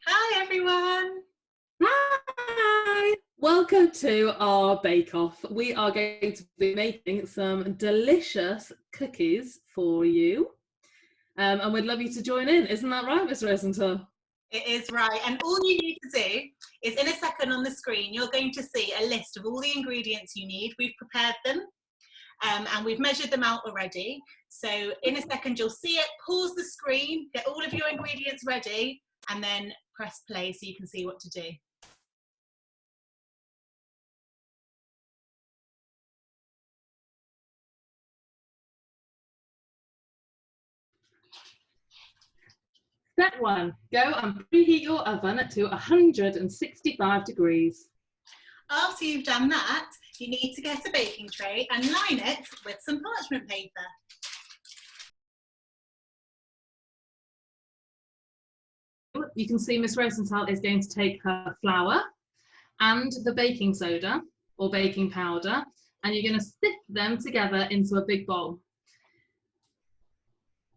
Hi everyone! Hi! Welcome to our Bake Off. We are going to be making some delicious cookies for you. And we'd love you to join in. Isn't that right, Miss Rosenthal? It is right, and all you need to do is in a second on the screen, you're going to see a list of all the ingredients you need. We've prepared them and we've measured them out already. So in a second, you'll see it, pause the screen, get all of your ingredients ready, and then press play so you can see what to do. Step 1, go and preheat your oven to 165 degrees. After you've done that, you need to get a baking tray and line it with some parchment paper. You can see Miss Rosenthal is going to take her flour and the baking soda or baking powder, and you're going to sift them together into a big bowl.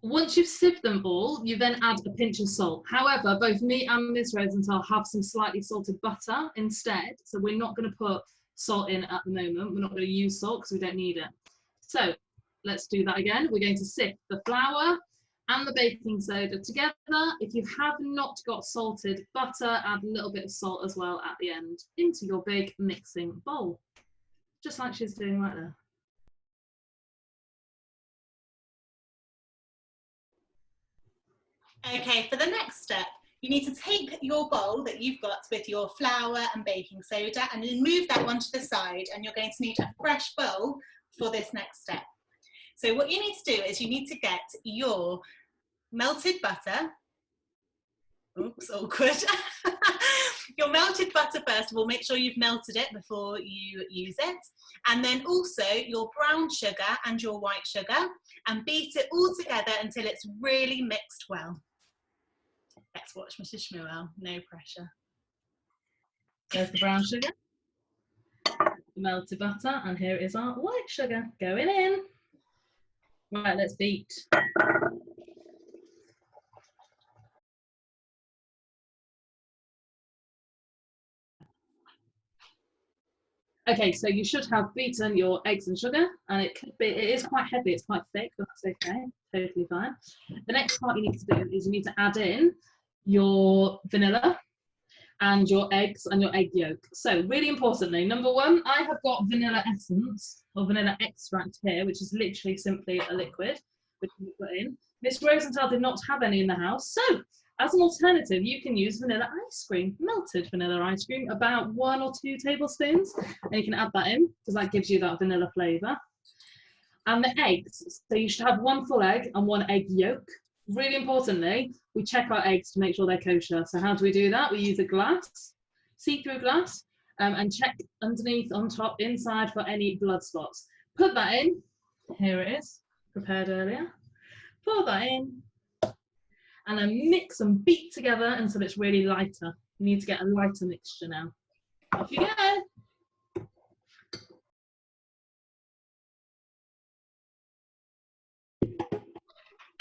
Once you've sieved them all, you then add a pinch of salt. However, both me and Miss Rosenthal have some slightly salted butter instead, so we're not going to put salt in at the moment. We're not going to use salt because we don't need it. So let's do that again. We're going to sift the flour and the baking soda together. If you have not got salted butter, add a little bit of salt as well at the end into your big mixing bowl, just like she's doing right there. Okay, for the next step, you need to take your bowl that you've got with your flour and baking soda and then move that one to the side, and you're going to need a fresh bowl for this next step. So what you need to do is you need to get your melted butter. Oops, awkward. Your melted butter first of all, make sure you've melted it before you use it. And then also your brown sugar and your white sugar, and beat it all together until it's really mixed well. Let's watch Mrs. Shmuel, no pressure. There's the brown sugar, the melted butter, and here is our white sugar going in. Right, let's beat. Okay, so you should have beaten your eggs and sugar, and it is quite heavy, it's quite thick, but that's okay, totally fine. The next part you need to do is you need to add in your vanilla and your eggs and your egg yolk. So really importantly, number one, I have got vanilla essence or vanilla extract here, which is literally simply a liquid which you put in. Miss Rosenthal did not have any in the house, so as an alternative, you can use vanilla ice cream, melted vanilla ice cream, about 1 or 2 tablespoons, and you can add that in because that gives you that vanilla flavour. And the eggs, so you should have 1 full egg and 1 egg yolk. Really importantly, we check our eggs to make sure they're kosher. So how do we do that? We use a glass, see-through glass, and check underneath, on top, inside for any blood spots. Put that in. Here it is, prepared earlier. Pour that in, and then mix and beat together until it's really lighter. You need to get a lighter mixture now. Off you go.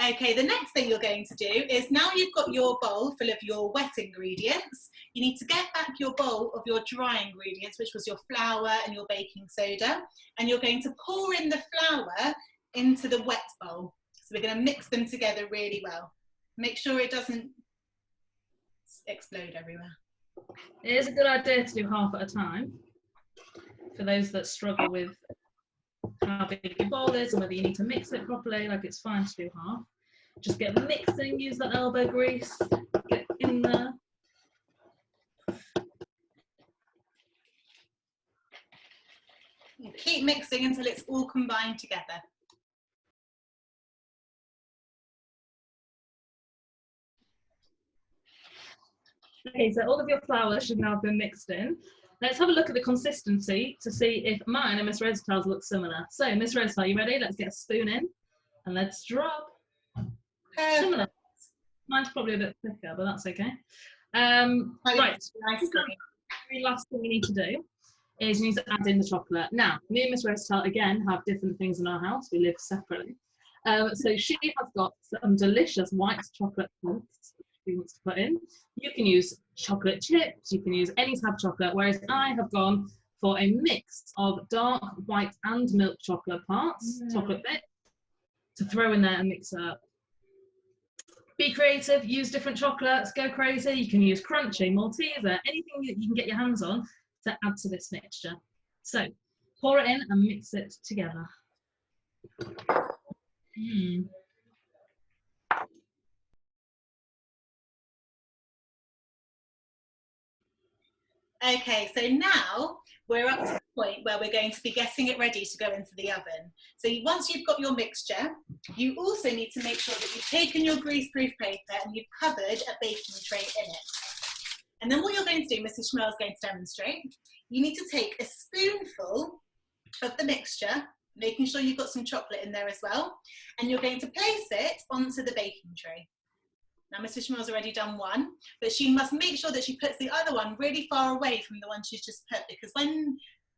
Okay, the next thing you're going to do is, now you've got your bowl full of your wet ingredients, you need to get back your bowl of your dry ingredients, which was your flour and your baking soda, and you're going to pour in the flour into the wet bowl. So we're going to mix them together really well. Make sure it doesn't explode everywhere. It is a good idea to do half at a time for those that struggle with how big your bowl is and whether you need to mix it properly. Like, it's fine to do half. Just get mixing, use that elbow grease, get in there. And keep mixing until it's all combined together. Okay, so all of your flour should now have been mixed in. Let's have a look at the consistency to see if mine and Miss Rosenthal's look similar. So, Miss Rosenthal, you ready? Let's get a spoon in and let's drop. Similar. Mine's probably a bit thicker, but that's okay. Right, the very last thing you need to do is you need to add in the chocolate. Now, me and Miss Rosenthal, again, have different things in our house. We live separately. So she has got some delicious white chocolate chunks. he wants to put in. You can use chocolate chips, you can use any type of chocolate, whereas I have gone for a mix of dark, white and milk chocolate parts, chocolate bits, to throw in there and mix it up. Be creative, use different chocolates, go crazy. You can use crunchy, Malteser, anything that you can get your hands on to add to this mixture. So pour it in and mix it together. Okay, so now we're up to the point where we're going to be getting it ready to go into the oven. So once you've got your mixture, you also need to make sure that you've taken your greaseproof paper and you've covered a baking tray in it. And then what you're going to do, Mrs. Schmel is going to demonstrate, you need to take a spoonful of the mixture, making sure you've got some chocolate in there as well, and you're going to place it onto the baking tray. Now, Mrs. Schmel's already done one, but she must make sure that she puts the other one really far away from the one she's just put, because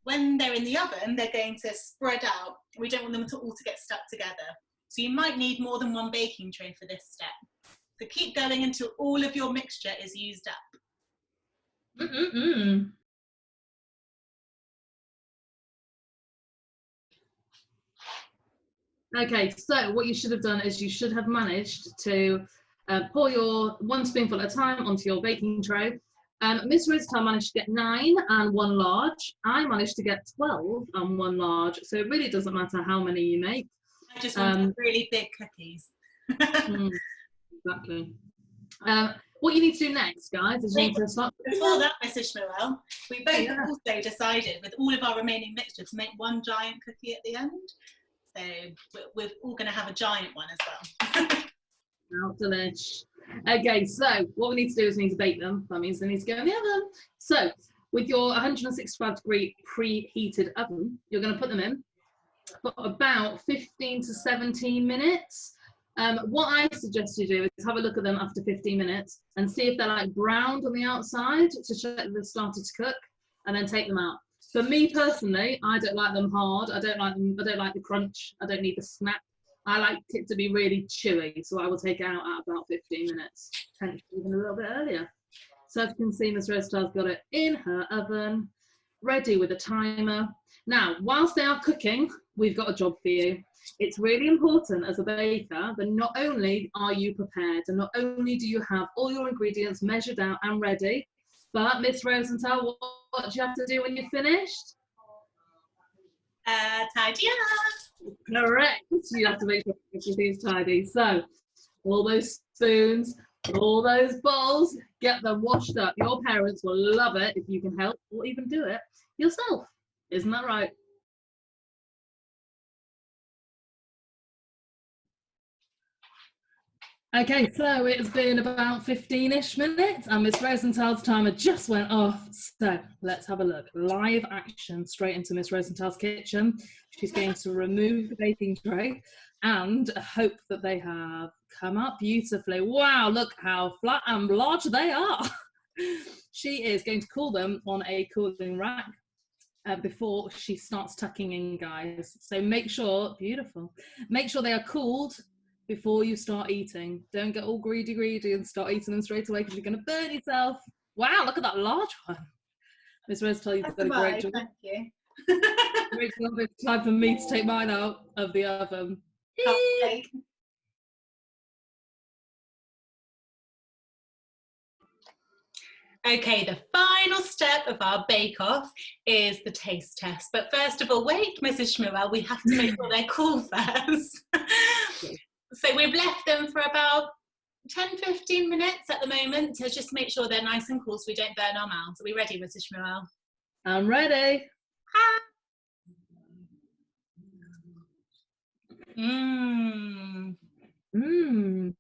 when they're in the oven, they're going to spread out. We don't want them to all to get stuck together. So you might need more than one baking tray for this step. So keep going until all of your mixture is used up. Okay, so what you should have done is you should have managed to pour your 1 spoonful at a time onto your baking tray. Miss Rosenthal managed to get 9 and 1 large. I managed to get 12 and 1 large. So it really doesn't matter how many you make. I just want really big cookies. Exactly. What you need to do next, guys, is you need to start. Before that, Mrs. Schmuel, we both also decided with all of our remaining mixture to make one giant cookie at the end. So we're all going to have a giant one as well. How delish. Okay, so what we need to do is we need to bake them. That means they need to go in the oven. So with your 165 degree preheated oven, you're going to put them in for about 15 to 17 minutes. What I suggest you do is have a look at them after 15 minutes and see if they're like browned on the outside to check that they've started to cook, and then take them out. For me personally, I don't like them hard. I don't like the crunch. I don't need the snap. I like it to be really chewy, so I will take it out at about 15 minutes, potentially even a little bit earlier. So as you can see, Miss Rosenthal got it in her oven, ready with a timer. Now, whilst they are cooking, we've got a job for you. It's really important as a baker that not only are you prepared and not only do you have all your ingredients measured out and ready, but Miss Rosenthal, what do you have to do when you're finished? Tidy up. Correct. You have to make sure everything's tidy. So all those spoons, all those bowls, get them washed up. Your parents will love it if you can help or even do it yourself. Isn't that right? Okay, so it's been about 15-ish minutes and Miss Rosenthal's timer just went off. So let's have a look. Live action straight into Miss Rosenthal's kitchen. She's going to remove the baking tray and hope that they have come up beautifully. Wow, look how flat and large they are. She is going to cool them on a cooling rack before she starts tucking in, guys. So make sure, beautiful, make sure they are cooled before you start eating. Don't get all greedy and start eating them straight away because you're going to burn yourself. Wow, look at that large one. Miss Rosenthal, you've done a great job. Thank you. Great job. It's time for me to take mine out of the oven. Okay, the final step of our bake-off is the taste test. But first of all, wait, Mrs. Schmuel, we have to make sure they're cool first. So we've left them for about 10-15 minutes at the moment to just make sure they're nice and cool so we don't burn our mouths. Are we ready, Mrs. Schmuel? I'm ready. Mmm. Mmm.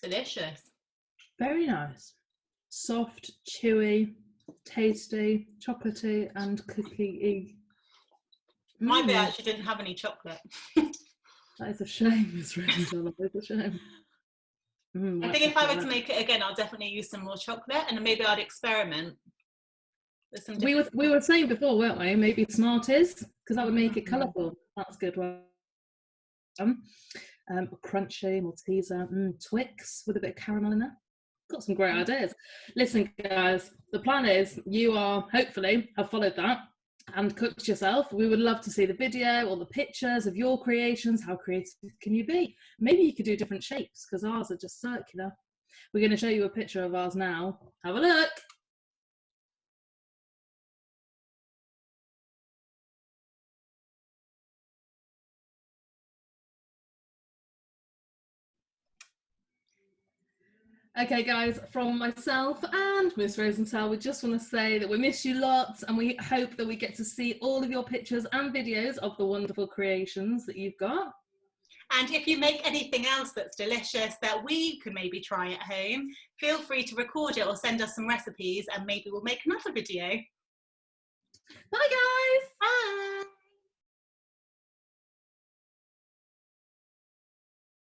Delicious. Very nice. Soft, chewy, tasty, chocolatey and cookie-y. My bit actually didn't have any chocolate. That is a shame, Miss Rosenthal. That is a shame. I think if I were to make it again, I'll definitely use some more chocolate and maybe I'd experiment with some different... We were saying before, weren't we? Maybe Smarties, because that would make it colourful. That's a good one. Crunchy, Malteser, Twix with a bit of caramel in there. Got some great ideas. Listen, guys, the plan is you are hopefully have followed that and cooked yourself. We would love to see the video or the pictures of your creations. How creative can you be? Maybe you could do different shapes because ours are just circular. We're going to show you a picture of ours now. Have a look. Okay, guys, from myself and Miss Rosenthal, we just want to say that we miss you lots and we hope that we get to see all of your pictures and videos of the wonderful creations that you've got. And if you make anything else that's delicious that we could maybe try at home, feel free to record it or send us some recipes and maybe we'll make another video. Bye, guys.